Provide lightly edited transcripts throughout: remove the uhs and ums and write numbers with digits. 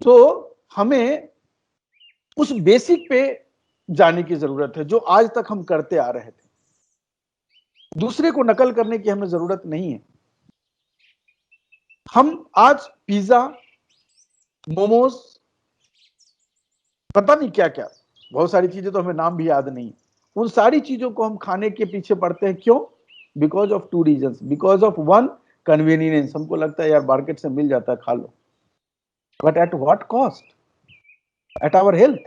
तो हमें उस बेसिक पे जाने की जरूरत है जो आज तक हम करते आ रहे थे। दूसरे को नकल करने की हमें जरूरत नहीं है। हम आज पिज्जा, मोमोज, पता नहीं क्या क्या, बहुत सारी चीजें तो हमें नाम भी याद नहीं, उन सारी चीजों को हम खाने के पीछे पड़ते हैं। क्यों? Because of two reasons. Because of one, convenience, हमको लगता है यार मार्केट से मिल जाता है, खा लो, but at what cost? At our health.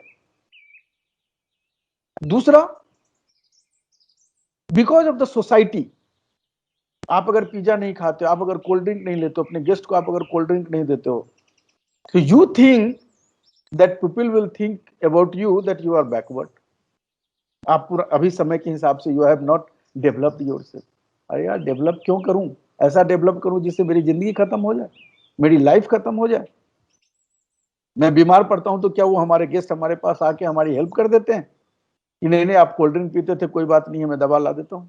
दूसरा, बिकॉज ऑफ द सोसाइटी। आप अगर पिज्जा नहीं खाते हो, आप अगर कोल्ड ड्रिंक नहीं लेते हो, अपने गेस्ट को आप अगर कोल्ड ड्रिंक नहीं देते हो, तो you think that people will think about you that you are backward. आप पूरा अभी समय के हिसाब से you have not developed yourself. अरे यार, डेवलप क्यों करूं? ऐसा डेवलप करूं जिससे मेरी जिंदगी खत्म हो जाए, मेरी लाइफ खत्म हो जाए। मैं बीमार पड़ता हूं तो क्या वो हमारे गेस्ट हमारे पास आके हमारी हेल्प कर देते हैं कि नहीं नहीं आप कोल्ड ड्रिंक पीते थे, कोई बात नहीं है, मैं दवा ला देता हूं?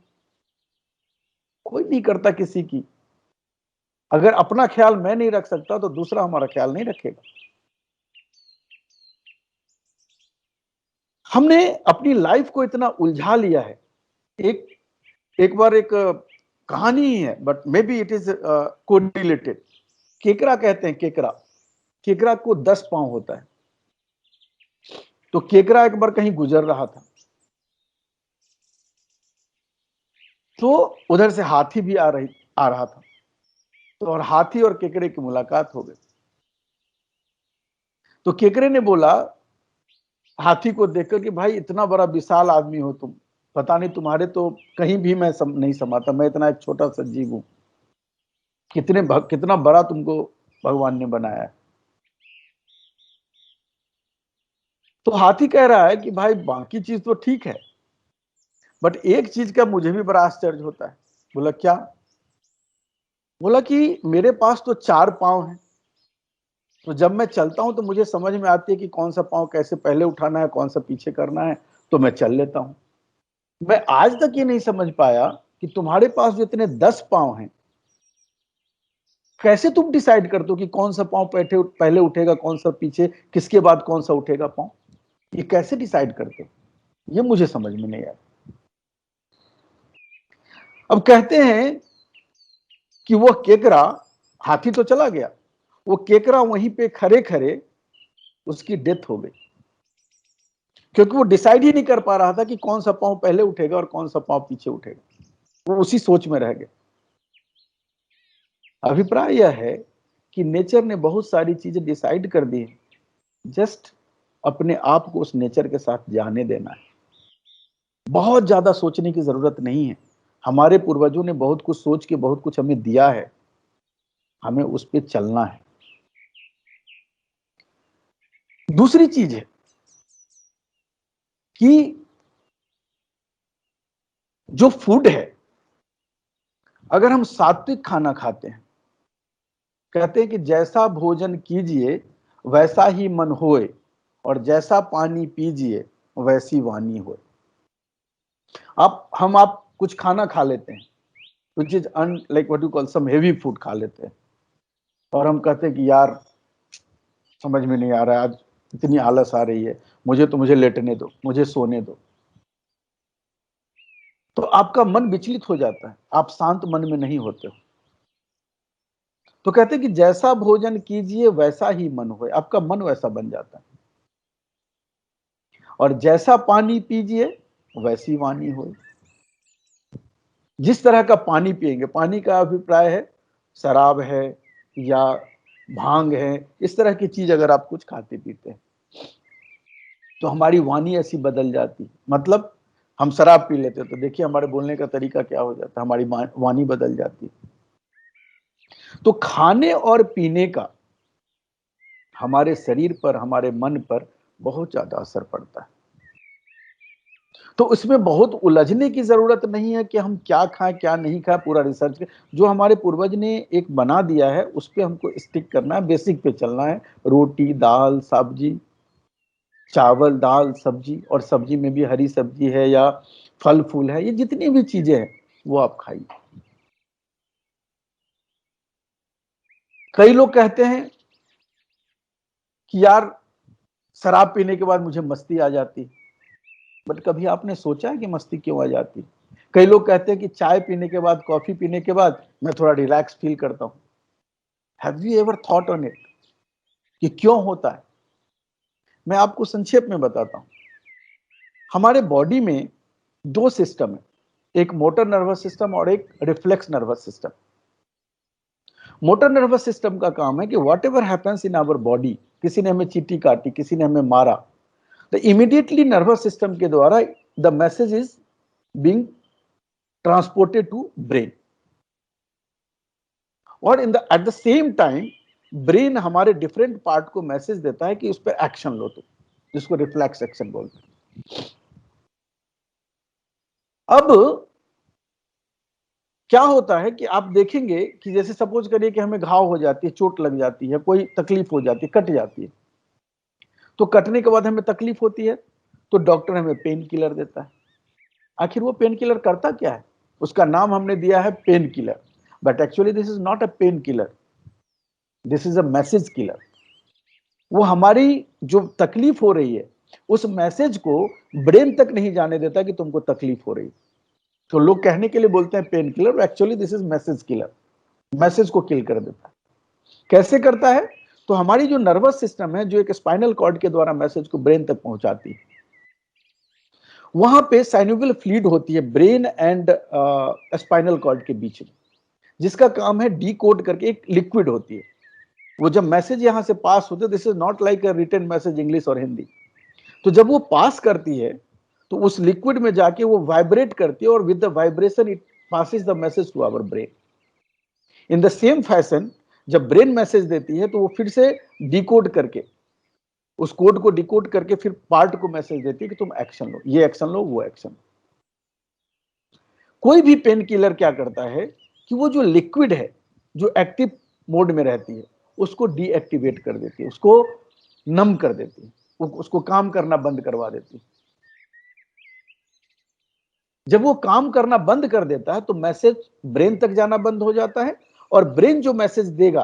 कोई नहीं करता किसी की। अगर अपना ख्याल मैं नहीं रख सकता तो दूसरा हमारा ख्याल नहीं रखेगा। हमने अपनी लाइफ को इतना उलझा लिया है। एक बार एक कहानी ही है, but may be it is correlated. केकड़ा कहते हैं, केकड़ा, केकड़ा को 10 पांव होता है। तो केकड़ा एक बार कहीं गुजर रहा था, तो उधर से हाथी भी आ रहा था। तो और हाथी और केकड़े की मुलाकात हो गई। तो केकड़े ने बोला हाथी को देखकर कि भाई इतना बड़ा विशाल आदमी हो तुम, पता नहीं तुम्हारे तो कहीं भी मैं नहीं समाता, मैं इतना एक छोटा सा जीव हूं, कितना बड़ा तुमको भगवान ने बनाया है। तो हाथी कह रहा है कि भाई बाकी चीज तो ठीक है, बट एक चीज का मुझे भी बड़ा आश्चर्य होता है। बोला क्या? बोला कि मेरे पास तो 4 पांव हैं, तो जब मैं चलता हूं तो मुझे समझ में आती है कि कौन सा पांव कैसे पहले उठाना है, कौन सा पीछे करना है, तो मैं चल लेता हूं। मैं आज तक ये नहीं समझ पाया कि तुम्हारे पास जो इतने 10 पांव हैं, कैसे तुम डिसाइड करते हो कि कौन सा पांव पहले उठेगा, कौन सा पीछे, किसके बाद कौन सा उठेगा पांव? ये कैसे डिसाइड करते हो? ये मुझे समझ में नहीं आया। अब कहते हैं कि वो केकड़ा, हाथी तो चला गया, वो केकड़ा वहीं पे खड़े खड़े उसकी डेथ हो गई, क्योंकि वो डिसाइड ही नहीं कर पा रहा था कि कौन सा पांव पहले उठेगा और कौन सा पांव पीछे उठेगा। वो उसी सोच में रह गए। अभिप्राय यह है कि नेचर ने बहुत सारी चीजें डिसाइड कर दी है, जस्ट अपने आप को उस नेचर के साथ जाने देना है। बहुत ज्यादा सोचने की जरूरत नहीं है। हमारे पूर्वजों ने बहुत कुछ सोच के बहुत कुछ हमें दिया है, हमें उस पर चलना है। दूसरी चीज है कि जो फूड है, अगर हम सात्विक खाना खाते हैं, कहते हैं कि जैसा भोजन कीजिए वैसा ही मन होए, और जैसा पानी पीजिए वैसी वाणी होए। आप कुछ खाना खा लेते हैं, which is like what you call some heavy food खा लेते हैं, और हम कहते हैं कि यार समझ में नहीं आ रहा है, आज इतनी आलस आ रही है, मुझे लेटने दो, मुझे सोने दो। तो आपका मन विचलित हो जाता है, आप शांत मन में नहीं होते हो। तो कहते हैं कि जैसा भोजन कीजिए वैसा ही मन होए, आपका मन वैसा बन जाता है, और जैसा पानी पीजिए वैसी वाणी होए। जिस तरह का पानी पिएंगे, पानी का अभिप्राय है शराब है या भांग है, इस तरह की चीज अगर आप कुछ खाते पीते हैं तो हमारी वाणी ऐसी बदल जाती। मतलब हम शराब पी लेते तो देखिए हमारे बोलने का तरीका क्या हो जाता है, हमारी वाणी बदल जाती। तो खाने और पीने का हमारे शरीर पर, हमारे मन पर बहुत ज्यादा असर पड़ता है। तो इसमें बहुत उलझने की जरूरत नहीं है कि हम क्या खाएं क्या नहीं खाएं, पूरा रिसर्च के जो हमारे पूर्वज ने एक बना दिया है उस पर हमको स्टिक करना है, बेसिक पे चलना है। रोटी, दाल, सब्जी, चावल, दाल, सब्जी, और सब्जी में भी हरी सब्जी है या फल फूल है, ये जितनी भी चीजें हैं वो आप खाइए। कई लोग कहते हैं कि यार शराब पीने के बाद मुझे मस्ती आ जाती, बट कभी आपने सोचा है कि मस्ती क्यों आ जाती? कई लोग कहते हैं कि चाय पीने के बाद, कॉफी पीने के बाद मैं थोड़ा रिलैक्स फील करता हूं। Have you ever thought on it कि क्यों होता है? मैं आपको संक्षेप में बताता हूं। हमारे बॉडी में दो सिस्टम है, एक मोटर नर्वस सिस्टम और एक reflex nervous system. Motor nervous system का काम है कि whatever happens in our body, किसी ने हमें चींटी काटी, किसी ने हमें मारा, तो इमीडिएटली नर्वस सिस्टम के द्वारा the message is being transported to brain, और at the same time brain हमारे डिफरेंट पार्ट को मैसेज देता है कि उस पर एक्शन लो, तो जिसको रिफ्लेक्स एक्शन बोलते हैं। अब क्या होता है कि आप देखेंगे कि जैसे सपोज करिए कि हमें घाव हो जाती है, चोट लग जाती है, कोई तकलीफ हो जाती है, कट जाती है, तो कटने के बाद हमें तकलीफ होती है, तो डॉक्टर हमें पेन किलर देता है। आखिर वो पेन किलर करता क्या है? उसका नाम हमने दिया है pain killer, but actually this is not a pain killer, this is a message killer. वो हमारी जो तकलीफ हो रही है उस मैसेज को ब्रेन तक नहीं जाने देता कि तुमको तकलीफ हो रही है, तो लोग कहने के लिए बोलते हैं pain killer, actually this is message killer. Message को किल कर देता है। कैसे करता है? तो हमारी जो नर्वस सिस्टम है, जो एक स्पाइनल कॉर्ड के द्वारा मैसेज को ब्रेन तक पहुंचाती है, वहां पे साइनोवियल फ्लूइड होती है ब्रेन एंड स्पाइनल कॉर्ड के बीच में, जिसका काम है डी कोड करके, एक लिक्विड होती है। वो जब मैसेज यहां से पास होते, this is not like a written message English और हिंदी, तो जब वो पास करती है तो उस लिक्विड में जाके वो वाइब्रेट करती है, और with the vibration it passes the message to our brain. In the same fashion जब ब्रेन मैसेज देती है तो वो फिर से डिकोड करके, उस कोड को डिकोड करके फिर पार्ट को मैसेज देती है कि तुम एक्शन लो, ये एक्शन लो, वो एक्शन। कोई भी पेन किलर क्या करता है कि वो जो लिक्विड है, जो एक्टिव मोड में रहती है, उसको डीएक्टिवेट कर देती है, उसको नम कर देती है, उसको काम करना बंद करवा देती है। जब वो काम करना बंद कर देता है तो मैसेज ब्रेन तक जाना बंद हो जाता है, और ब्रेन जो मैसेज देगा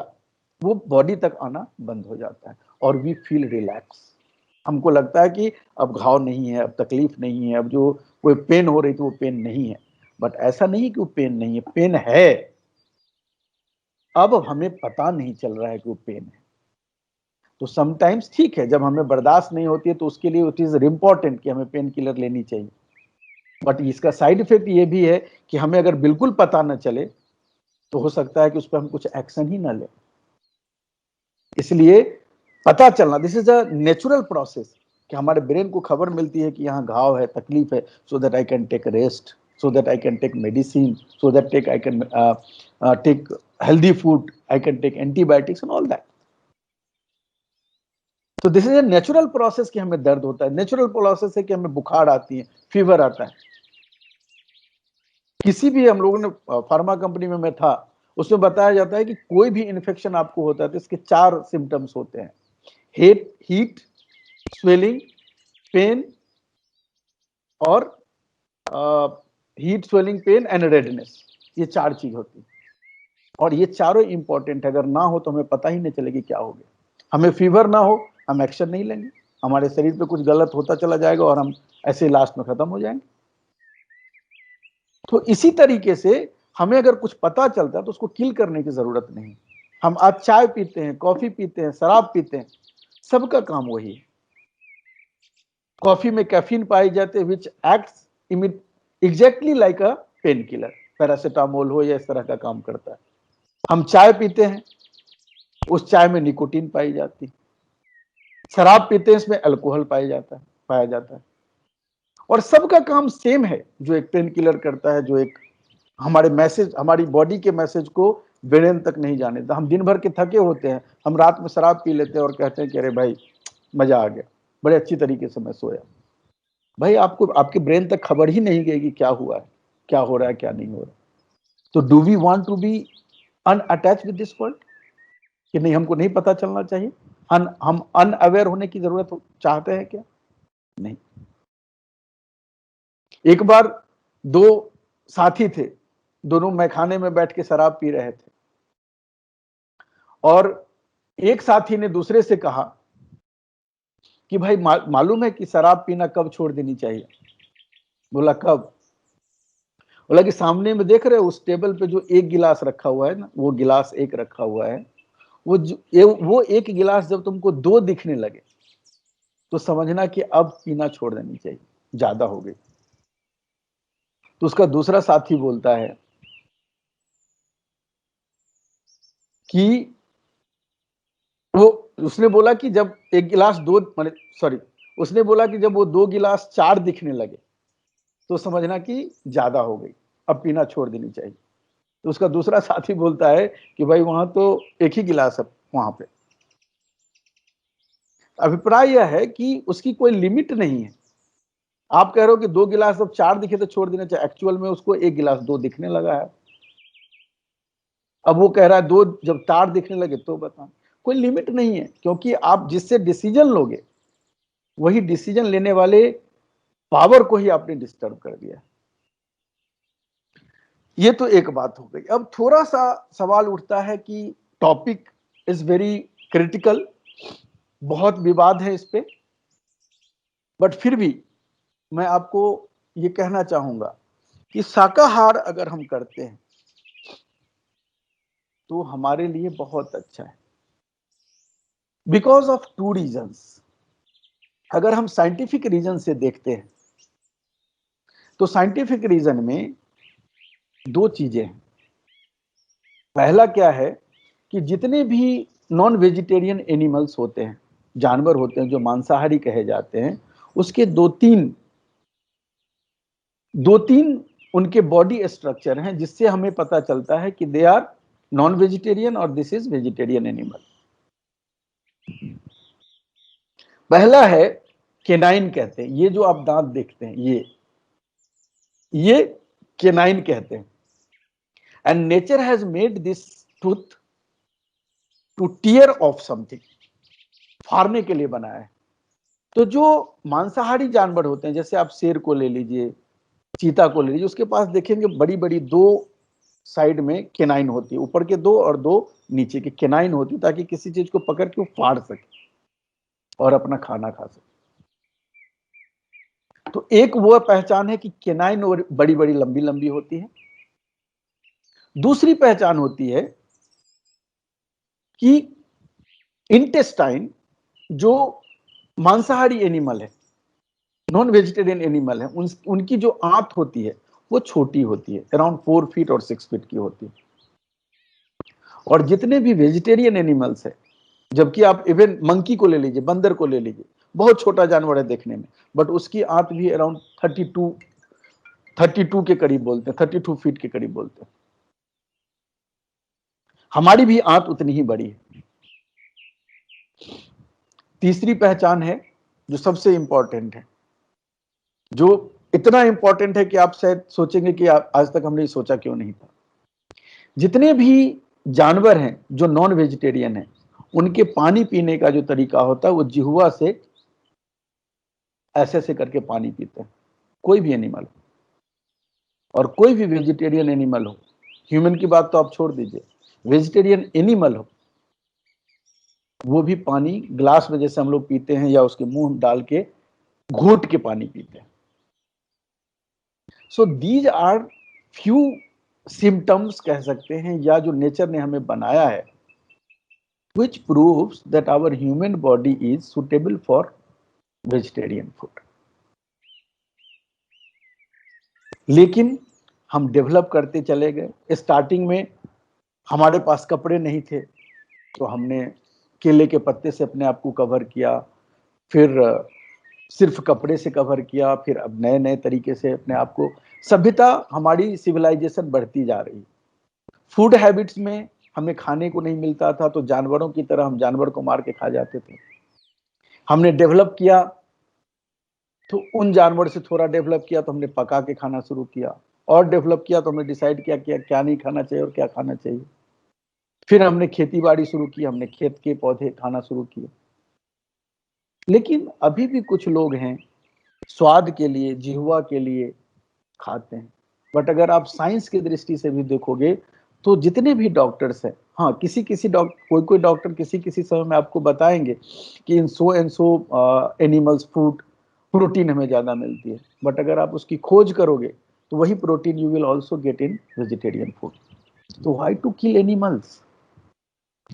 वो बॉडी तक आना बंद हो जाता है, और वी फील रिलैक्स। हमको लगता है कि अब घाव नहीं है, अब तकलीफ नहीं है, अब जो कोई पेन हो रही थी वो पेन नहीं है। बट ऐसा नहीं कि वो पेन नहीं है, पेन है, अब हमें पता नहीं चल रहा है कि वो पेन है। तो समटाइम्स ठीक है, जब हमें बर्दाश्त नहीं होती है तो उसके लिए इट इज इम्पोर्टेंट कि हमें पेन किलर लेनी चाहिए, बट इसका साइड इफेक्ट ये भी है कि हमें अगर बिल्कुल पता न चले तो हो सकता है कि उस पर हम कुछ एक्शन ही ना लें। इसलिए पता चलना, this is a natural process, कि हमारे ब्रेन को खबर मिलती है कि यहाँ घाव है, तकलीफ है, so that I can take rest, so that I can take medicine, so that I can take healthy food, I can take antibiotics and all that. तो this is a natural process कि हमें दर्द होता है, natural process है कि हमें बुखार आती है, फीवर आता है। किसी भी, हम लोगों ने फार्मा कंपनी में मैं था, उसमें बताया जाता है कि कोई भी इन्फेक्शन आपको होता है तो इसके 4 सिम्टम्स होते हैं, हीट, स्वेलिंग, पेन, और heat, swelling, pain and redness. ये 4 चीज होती है, और ये चारों इंपॉर्टेंट है। अगर ना हो तो हमें पता ही नहीं चलेगी क्या हो गया। हमें फीवर ना हो, हम एक्शन नहीं लेंगे, हमारे शरीर पे कुछ गलत होता चला जाएगा और हम ऐसे लास्ट में खत्म हो जाएंगे। तो इसी तरीके से हमें अगर कुछ पता चलता है तो उसको किल करने की जरूरत नहीं। हम आज चाय पीते हैं, कॉफी पीते हैं, शराब पीते हैं, सबका काम वही है। कॉफी में कैफीन पाई जाते हैं which acts exactly like a pain killer, paracetamol हो या इस तरह का काम करता है। हम चाय पीते हैं, उस चाय में निकोटीन पाई जाती है। शराब पीते हैं, इसमें अल्कोहल पाया जाता है, और सबका काम सेम है। जो एक पेन किलर करता है, जो एक हमारे मैसेज, हमारी बॉडी के मैसेज को ब्रेन तक नहीं जाने देता। हम दिन भर के थके होते हैं, हम रात में शराब पी लेते हैं और कहते हैं कि अरे भाई मजा आ गया, बड़े अच्छी तरीके से मैं सोया। भाई आपको, आपके ब्रेन तक खबर ही नहीं गई कि क्या हुआ है, क्या हो रहा है, क्या नहीं हो रहा। तो do we want to be unattach with this world, कि नहीं, हमको नहीं पता चलना चाहिए, हम अनअवेयर होने की जरूरत चाहते हैं क्या? नहीं। एक बार 2 साथी थे, दोनों मैखाने में बैठ के शराब पी रहे थे, और एक साथी ने दूसरे से कहा कि भाई मालूम है कि शराब पीना कब छोड़ देनी चाहिए? बोला कब? बोला कि सामने में देख रहे हो उस टेबल पे जो एक गिलास रखा हुआ है ना, वो गिलास एक रखा हुआ है, वो एक गिलास जब तुमको दो दिखने लगे तो समझना कि अब पीना छोड़ देनी चाहिए, ज्यादा हो गई। तो उसका दूसरा साथी बोलता है कि वो उसने बोला कि जब एक गिलास दो माने सॉरी उसने बोला कि जब वो दो गिलास चार दिखने लगे तो समझना कि ज्यादा हो गई, अब पीना छोड़ देनी चाहिए। तो उसका दूसरा साथी बोलता है कि भाई वहां तो एक ही गिलास है वहां पे। अभिप्राय यह है कि उसकी कोई लिमिट नहीं है। आप कह रहे हो कि दो गिलास जब चार दिखे तो छोड़ देना चाहिए, एक्चुअल में उसको एक गिलास दो दिखने लगा है। अब वो कह रहा है दो जब चार दिखने लगे तो बता, कोई लिमिट नहीं है, क्योंकि आप जिससे डिसीजन लोगे वही डिसीजन लेने वाले पावर को ही आपने डिस्टर्ब कर दिया। ये तो एक बात हो गई। अब थोड़ा सा सवाल उठता है कि टॉपिक इज वेरी क्रिटिकल, बहुत विवाद है इस पे, बट फिर भी मैं आपको ये कहना चाहूंगा कि शाकाहार अगर हम करते हैं तो हमारे लिए बहुत अच्छा है, बिकॉज ऑफ टू रीजंस। अगर हम साइंटिफिक रीजन से देखते हैं तो साइंटिफिक रीजन में दो चीजें हैं। पहला क्या है कि जितने भी नॉन वेजिटेरियन एनिमल्स होते हैं, जानवर होते हैं जो मांसाहारी कहे जाते हैं, उसके दो तीन उनके बॉडी स्ट्रक्चर हैं जिससे हमें पता चलता है कि दे आर नॉन वेजिटेरियन और दिस इज वेजिटेरियन एनिमल। पहला है केनाइन कहते हैं, ये जो आप दांत देखते हैं ये केनाइन कहते हैं। And nature has made this tooth to tear off something, फाड़ने के लिए बनाया है। तो जो मांसाहारी जानवर होते हैं, जैसे आप शेर को ले लीजिए, चीता को ले लीजिए, उसके पास देखेंगे बड़ी बड़ी दो साइड में केनाइन होती है, ऊपर के दो और दो नीचे के केनाइन होती है, ताकि किसी चीज को पकड़ के वो फाड़ सके और अपना खाना खा सके। तो एक वो पहचान है कि केनाइन और बड़ी बड़ी लंबी लंबी होती है। दूसरी पहचान होती है कि इंटेस्टाइन, जो मांसाहारी एनिमल है, नॉन वेजिटेरियन एनिमल है, उनकी जो आंत होती है वो छोटी होती है, अराउंड 4 फीट और 6 फीट की होती है। और जितने भी वेजिटेरियन एनिमल्स है, जबकि आप इवन मंकी को ले लीजिए, बंदर को ले लीजिए, बहुत छोटा जानवर है देखने में, बट उसकी आंत भी अराउंड 32 के करीब बोलते हैं, 32 फीट के करीब बोलते हैं। हमारी भी आंत उतनी ही बड़ी है। तीसरी पहचान है जो सबसे इंपॉर्टेंट है, जो इतना इंपॉर्टेंट है कि आप शायद सोचेंगे कि आज तक हमने सोचा क्यों नहीं था। जितने भी जानवर हैं जो नॉन वेजिटेरियन हैं, उनके पानी पीने का जो तरीका होता है वो जिह्वा से ऐसे ऐसे करके पानी पीते हैं, कोई भी एनिमल हो। और कोई भी वेजिटेरियन एनिमल हो, ह्यूमन की बात तो आप छोड़ दीजिए, वेजिटेरियन एनिमल हो, वो भी पानी ग्लास में जैसे हम लोग पीते हैं या उसके मुंह डाल के घोट के पानी पीते हैं। So these are few symptoms कह सकते हैं, या जो नेचर ने हमें बनाया है, which proves that our human body is suitable for vegetarian food. लेकिन हम डेवलप करते चले गए। स्टार्टिंग में हमारे पास कपड़े नहीं थे तो हमने केले के पत्ते से अपने आप को कवर किया, फिर सिर्फ कपड़े से कवर किया, फिर अब नए नए तरीके से अपने आप को, सभ्यता हमारी सिविलाइजेशन बढ़ती जा रही। फूड हैबिट्स में हमें खाने को नहीं मिलता था तो जानवरों की तरह हम जानवर को मार के खा जाते थे। हमने डेवलप किया तो उन जानवर से थोड़ा डेवलप किया तो हमने पका के खाना शुरू किया, और डेवलप किया तो हमने डिसाइड किया क्या नहीं खाना चाहिए और क्या खाना चाहिए। फिर हमने खेती बाड़ी शुरू की, हमने खेत के पौधे खाना शुरू किए। लेकिन अभी भी कुछ लोग हैं स्वाद के लिए, जिह्वा के लिए खाते हैं। बट अगर आप साइंस की दृष्टि से भी देखोगे तो जितने भी डॉक्टर्स हैं, हाँ किसी किसी डॉक्टर, कोई डॉक्टर किसी किसी समय में आपको बताएंगे कि in so and so animals food protein हमें ज्यादा मिलती है, बट अगर आप उसकी खोज करोगे तो वही protein you will also get in vegetarian food. तो व्हाई टू किल एनिमल्स?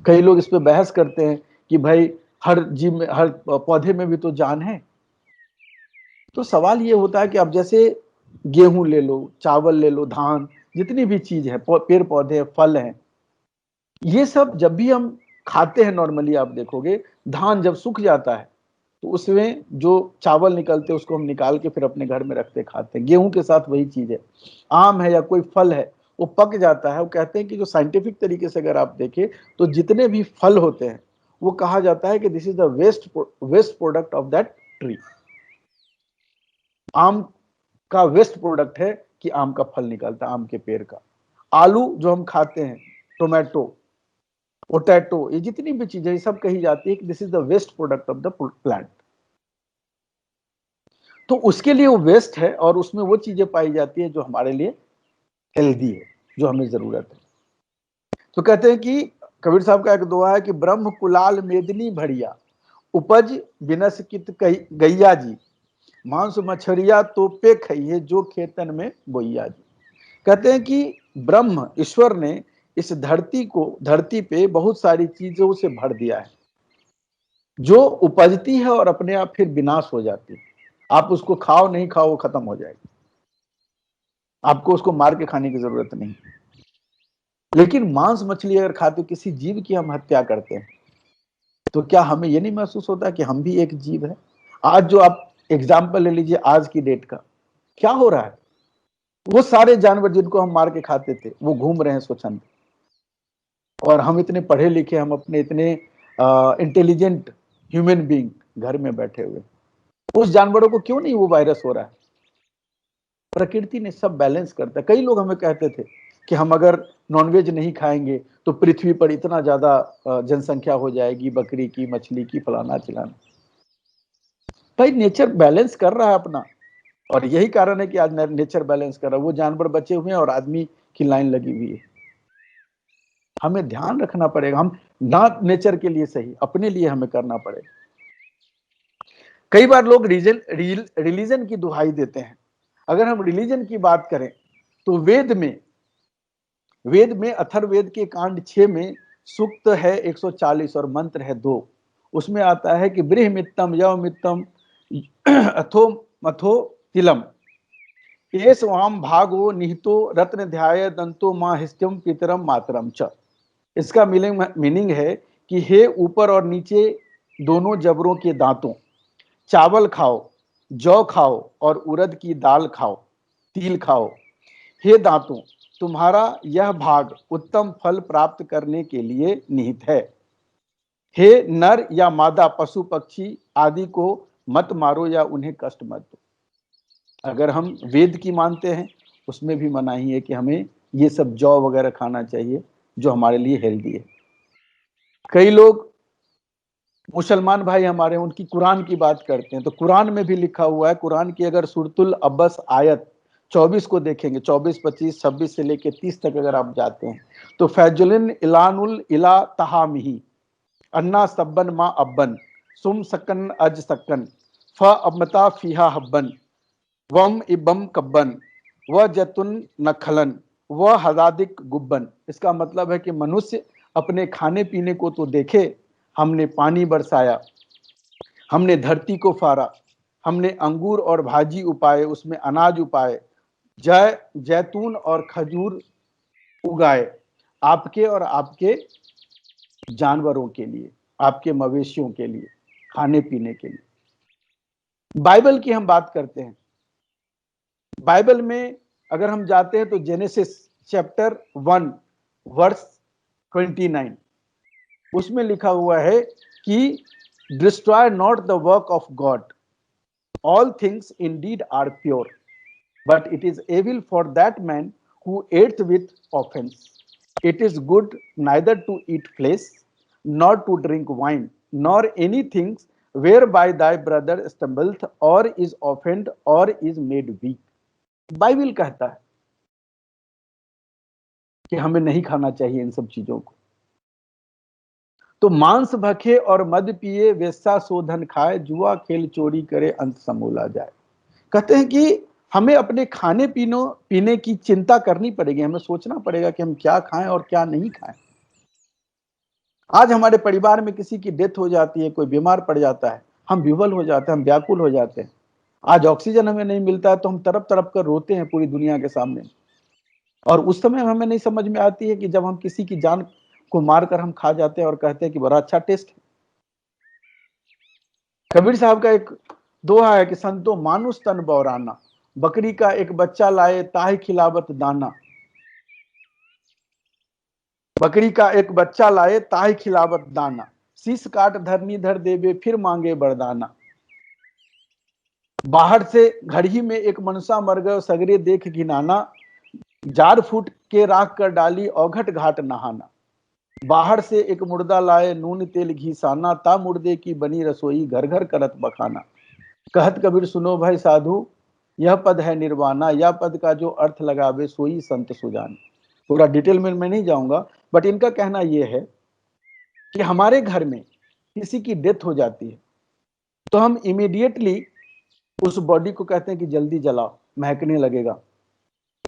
कई लोग इस पे बहस करते हैं कि भाई हर जीव में, हर पौधे में भी तो जान है। तो सवाल ये होता है कि अब जैसे गेहूं ले लो, चावल ले लो, धान, जितनी भी चीज है, पेड़ पौधे, फल हैं, ये सब जब भी हम खाते हैं नॉर्मली आप देखोगे, धान जब सूख जाता है तो उसमें जो चावल निकलते हैं उसको हम निकाल के फिर अपने घर में रखते खाते हैं। गेहूं के साथ वही चीज है। आम है या कोई फल है, वो पक जाता है, वो कहते हैं कि जो साइंटिफिक तरीके से अगर आप देखें तो जितने भी फल होते हैं वो कहा जाता है कि this is the waste product of that tree. आम का वेस्ट प्रोडक्ट है कि आम का फल निकलता है, आम के पेड़ का। आलू जो हम खाते हैं, टोमेटो, पोटैटो, ये जितनी भी चीजें ये सब कही जाती है कि this is the waste product of the plant. तो उसके लिए वो वेस्ट है और उसमें वो चीजें पाई जाती है जो हमारे लिए हेल्दी है, जो हमें जरूरत है। तो कहते हैं कि कबीर साहब का एक दुआ है कि ब्रह्म कुलाल मेदिनी भरिया, उपज बिनस कित गैया जी, मांस मछरिया तोपे खइए जो खेतन में बोइया जी। कहते हैं कि ब्रह्म ईश्वर ने इस धरती पे बहुत सारी चीजों से भर दिया है जो उपजती है और अपने आप फिर विनाश हो जाती है। आप उसको खाओ नहीं खाओ वो खत्म हो जाएगी, आपको उसको मार के खाने की जरूरत नहीं। लेकिन मांस मछली अगर खाते, किसी जीव की हम हत्या करते हैं, तो क्या हमें ये नहीं महसूस होता कि हम भी एक जीव है? आज जो आप एग्जाम्पल ले लीजिए, आज की डेट का क्या हो रहा है, वो सारे जानवर जिनको हम मार के खाते थे वो घूम रहे हैं स्वच्छंद, और हम इतने पढ़े लिखे, हम अपने इतने इंटेलिजेंट ह्यूमन बीइंग घर में बैठे हुए, उस जानवरों को क्यों नहीं वो वायरस हो रहा है? प्रकृति ने सब बैलेंस करता है। कई लोग हमें कहते थे कि हम अगर नॉनवेज नहीं खाएंगे तो पृथ्वी पर इतना ज्यादा जनसंख्या हो जाएगी, बकरी की, मछली की, फलाना चिलाना। भाई नेचर बैलेंस कर रहा है अपना, और यही कारण है कि आज नेचर बैलेंस कर रहा है। वो जानवर बचे हुए हैं और आदमी की लाइन लगी हुई है। हमें ध्यान रखना पड़ेगा, हम ना नेचर के लिए सही, अपने लिए हमें करना पड़ेगा। कई बार लोग रिलीजन की दुहाई देते हैं। अगर हम रिलीजन की बात करें तो वेद में अथर्ववेद के कांड 6 में सूक्त है 140 और मंत्र है 2। उसमें आता है कि बृहमित्तम यवमित्तम अथो मथो तिलम ये स्वाम भागो निहितो रत्न ध्याय दंतो माहिष्टम पितरम मातरम च। इसका मीनिंग है कि हे ऊपर और नीचे दोनों जबरों के दांतों, चावल खाओ, जौ खाओ और उड़द की दाल खाओ, तिल खाओ। हे दांतों, तुम्हारा यह भाग उत्तम फल प्राप्त करने के लिए निहित है। हे नर या मादा पशु पक्षी आदि को मत मारो या उन्हें कष्ट मत दो। अगर हम वेद की मानते हैं उसमें भी मनाही है कि हमें ये सब जौ वगैरह खाना चाहिए जो हमारे लिए हेल्दी है। कई लोग मुसलमान भाई हमारे, उनकी कुरान की बात करते हैं, तो कुरान में भी लिखा हुआ है, कुरान की अगर सूरतुल अब्बस आयत 24 को देखेंगे, 24, 25, 26 से लेके 30 तक अगर आप जाते हैं, तो फैजुलिन इलानुल इला तहामिही अन्ना सब्बन मा अब्बन सुम सकन अज सकन फ अबमता फीहा हब्बन वम इबम कब्बन व जतुन नखलन व हजादिक गुब्बन। इसका मतलब है कि मनुष्य अपने खाने पीने को तो देखे, हमने पानी बरसाया, हमने धरती को फाड़ा, हमने अंगूर और भाजी उपाए, उसमें अनाज उपाए, जैतून और खजूर उगाए, आपके और आपके जानवरों के लिए, आपके मवेशियों के लिए, खाने पीने के लिए। बाइबल की हम बात करते हैं, बाइबल में अगर हम जाते हैं तो जेनेसिस चैप्टर 1 वर्स 29, उसमें लिखा हुआ है कि destroy not the work of God, all things indeed are pure but it is evil for that man who eats with offense. It is good neither to eat flesh, nor to drink wine, nor anything whereby thy brother stumbleth, or is offended, or is made weak. Bible कहता है कि हमें नहीं खाना चाहिए इन सब चीजों को। तो मांस भखे और मद पिए, वेश्या शोधन खाए, जुआ खेल चोरी करे, अंत समूला जाए। कहते हैं कि हमें अपने खाने पीने की चिंता करनी पड़ेगी, हमें सोचना पड़ेगा कि हम क्या खाएं और क्या नहीं खाएं। आज हमारे परिवार में किसी की डेथ हो जाती है, कोई बीमार पड़ जाता है, हम विवल हो जाते हैं, हम व्याकुल हो जाते हैं। आज ऑक्सीजन हमें नहीं मिलता है तो हम तड़प तड़प कर रोते हैं पूरी दुनिया के सामने। और उस समय हमें नहीं समझ में आती है कि जब हम किसी की जान को मारकर हम खा जाते हैं और कहते हैं कि बड़ा अच्छा टेस्ट है। कबीर साहब का एक दोहा है कि संतो मानुष तन बौराना, बकरी का एक बच्चा लाए ताहि खिलावत दाना। बकरी का एक बच्चा लाए ताहि खिलावत दाना, शीश काट धरनी धर देवे फिर मांगे बरदाना। बाहर से घड़ी में एक मनसा मर गए सगरे देख घिनाना, जार फूट के राख कर डाली औघट घाट नहाना। बाहर से एक मुर्दा लाए नून तेल घी साना, ता मुर्दे की बनी रसोई घर घर करत बखाना। कहत कबीर सुनो भाई साधु, यह पद है निर्वाणा, यह पद का जो अर्थ लगावे सोई संत सुजान। पूरा डिटेल में मैं नहीं जाऊंगा, बट इनका कहना यह है कि हमारे घर में किसी की डेथ हो जाती है तो हम इमीडिएटली उस बॉडी को कहते हैं कि जल्दी जलाओ, महकने लगेगा,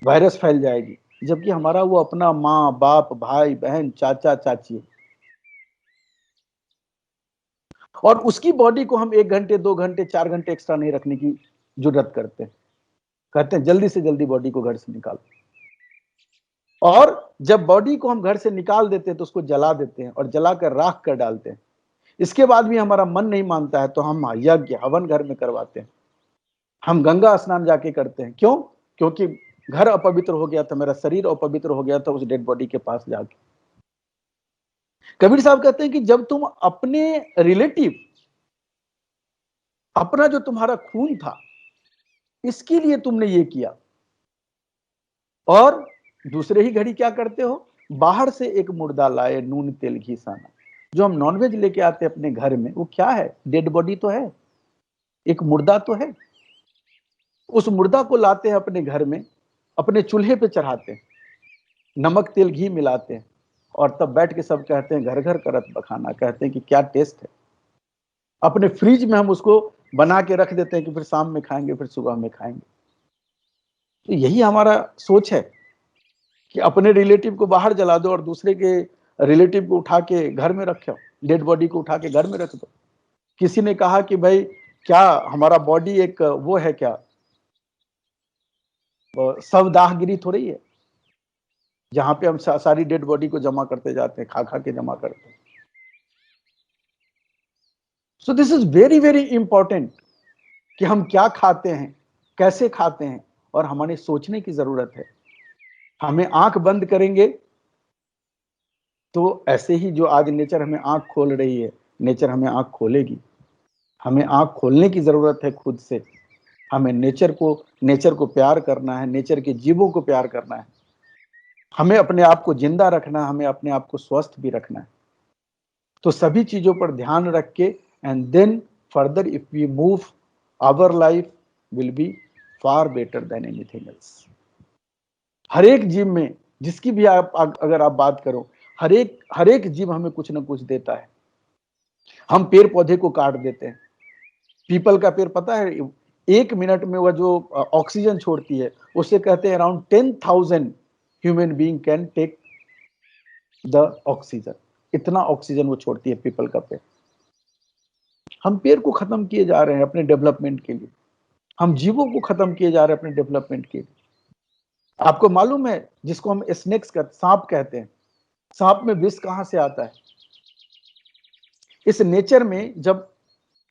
वायरस फैल जाएगी। जबकि हमारा वो अपना माँ बाप भाई बहन चाचा चाची है, और उसकी बॉडी को हम 1 घंटे 2 घंटे 4 घंटे एक्स्ट्रा नहीं रखने की जरूरत करते हैं। कहते हैं जल्दी से जल्दी बॉडी को घर से निकालो। और जब बॉडी को हम घर से निकाल देते हैं तो उसको जला देते हैं और जलाकर राख कर डालते हैं। इसके बाद भी हमारा मन नहीं मानता है तो हम यज्ञ हवन घर में करवाते हैं, हम गंगा स्नान जाके करते हैं। क्यों? क्योंकि घर अपवित्र हो गया था, मेरा शरीर अपवित्र हो गया था उस डेड बॉडी के पास जाके। कबीर साहब कहते हैं कि जब तुम अपने रिलेटिव, अपना जो तुम्हारा खून था, इसके लिए तुमने ये किया, और दूसरे ही घड़ी क्या करते हो, बाहर से एक मुर्दा लाए नून तेल घी साना। जो हम नॉनवेज लेके आते हैं अपने घर में, वो क्या है? डेड बॉडी तो है, एक मुर्दा तो है। उस मुर्दा को लाते हैं अपने घर में, अपने चूल्हे पे चढ़ाते हैं, नमक तेल घी मिलाते हैं, और तब बैठ के सब कहते हैं घर घर करत बखाना, कहते हैं कि क्या टेस्ट है। अपने फ्रिज में हम उसको बना के रख देते हैं कि फिर शाम में खाएंगे, फिर सुबह में खाएंगे। तो यही हमारा सोच है कि अपने रिलेटिव को बाहर जला दो और दूसरे के रिलेटिव को उठा के घर में रखो, डेड बॉडी को उठा के घर में रख दो। किसी ने कहा कि भाई क्या हमारा बॉडी एक वो है क्या, शवदाहगिरी थोड़ी है, जहां पे हम सारी डेड बॉडी को जमा करते जाते हैं, खा खा के जमा करते हैं। So this is very very important कि हम क्या खाते हैं, कैसे खाते हैं, और हमारे सोचने की जरूरत है। हमें आंख बंद करेंगे तो ऐसे ही जो आज नेचर हमें आंख खोल रही है, नेचर हमें आंख खोलेगी। हमें आंख खोलने की जरूरत है खुद से। हमें नेचर को प्यार करना है, नेचर के जीवों को प्यार करना है। हमें अपने आप को जिंदा रखना है, हमें अपने आप को स्वस्थ भी रखना है। तो सभी चीजों पर ध्यान रख के, and then further if we move, our life will be far better than anything else. हर एक जीव में, जिसकी भी अगर आप बात करो, हर एक जीव हमें कुछ ना कुछ देता है। हम पेड़ पौधे को काट देते हैं। पीपल का पेड़ पता है 1 मिनट में वह जो ऑक्सीजन छोड़ती है, उससे कहते हैं around 10,000 human being can take the oxygen. इतना ऑक्सीजन वो छोड़ती है पीपल का पेड़। हम पेड़ को खत्म किए जा रहे हैं अपने डेवलपमेंट के लिए, हम जीवों को खत्म किए जा रहे हैं अपने डेवलपमेंट के लिए। आपको मालूम है, जिसको हम स्नेक्स सांप कहते हैं, सांप में विष कहां से आता है? इस नेचर में जब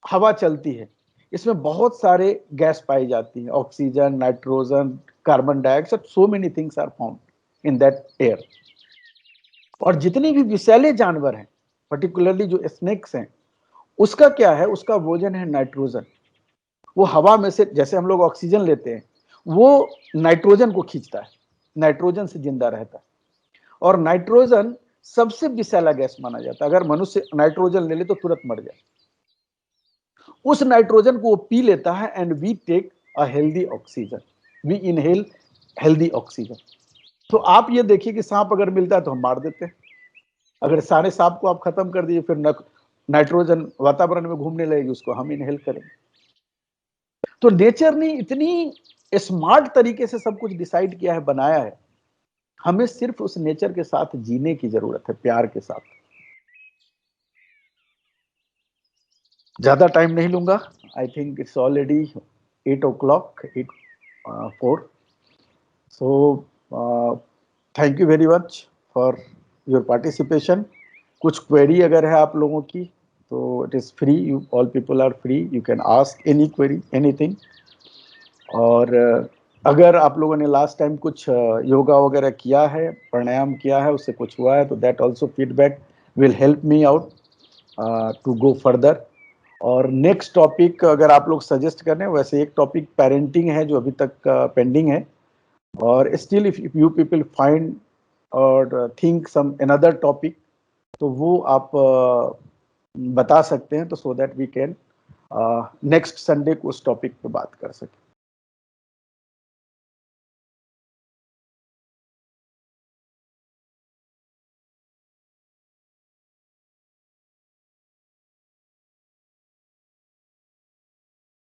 हवा चलती है, इसमें बहुत सारे गैस पाई जाती है, oxygen, nitrogen, carbon dioxide, so many things are found in that air. और जितने भी विषैले जानवर हैं, पर्टिकुलरली जो स्नेक्स हैं, उसका क्या है, उसका भोजन है नाइट्रोजन। वो हवा में से, जैसे हम लोग ऑक्सीजन लेते हैं, वो नाइट्रोजन को खींचता है, नाइट्रोजन से जिंदा रहता है। और नाइट्रोजन सबसे विषैला गैस माना जाता है। अगर मनुष्य नाइट्रोजन ले ले तो तुरंत मर जाए। उस नाइट्रोजन को वो पी लेता है, and we take a healthy oxygen, we inhale healthy oxygen. तो आप ये देखिए कि सांप अगर मिलता है तो हम मार देते हैं, अगर सारे सांप को आप खत्म कर दीजिए फिर नाइट्रोजन वातावरण में घूमने लगेगी, उसको हम इनहेल करेंगे। तो नेचर ने इतनी स्मार्ट तरीके से सब कुछ डिसाइड किया है, बनाया है, हमें सिर्फ उस नेचर के साथ जीने की जरूरत है, प्यार के साथ। ज्यादा टाइम नहीं लूंगा, I think it's already 8 o'clock, 8:04. So thank you very much for your participation. कुछ क्वेरी अगर है आप लोगों की तो it is free, you all people are free, you can ask any query, anything. और अगर आप लोगों ने लास्ट टाइम कुछ योगा वगैरह किया है, प्राणायाम किया है, उससे कुछ हुआ है तो that also feedback will help me out to go further. और नेक्स्ट टॉपिक अगर आप लोग सजेस्ट करें, वैसे एक टॉपिक पेरेंटिंग है जो अभी तक पेंडिंग है, और still if you people find और थिंक सम अनदर टॉपिक तो वो आप बता सकते हैं, तो so that we can next Sunday को उस टॉपिक पे बात कर सकें।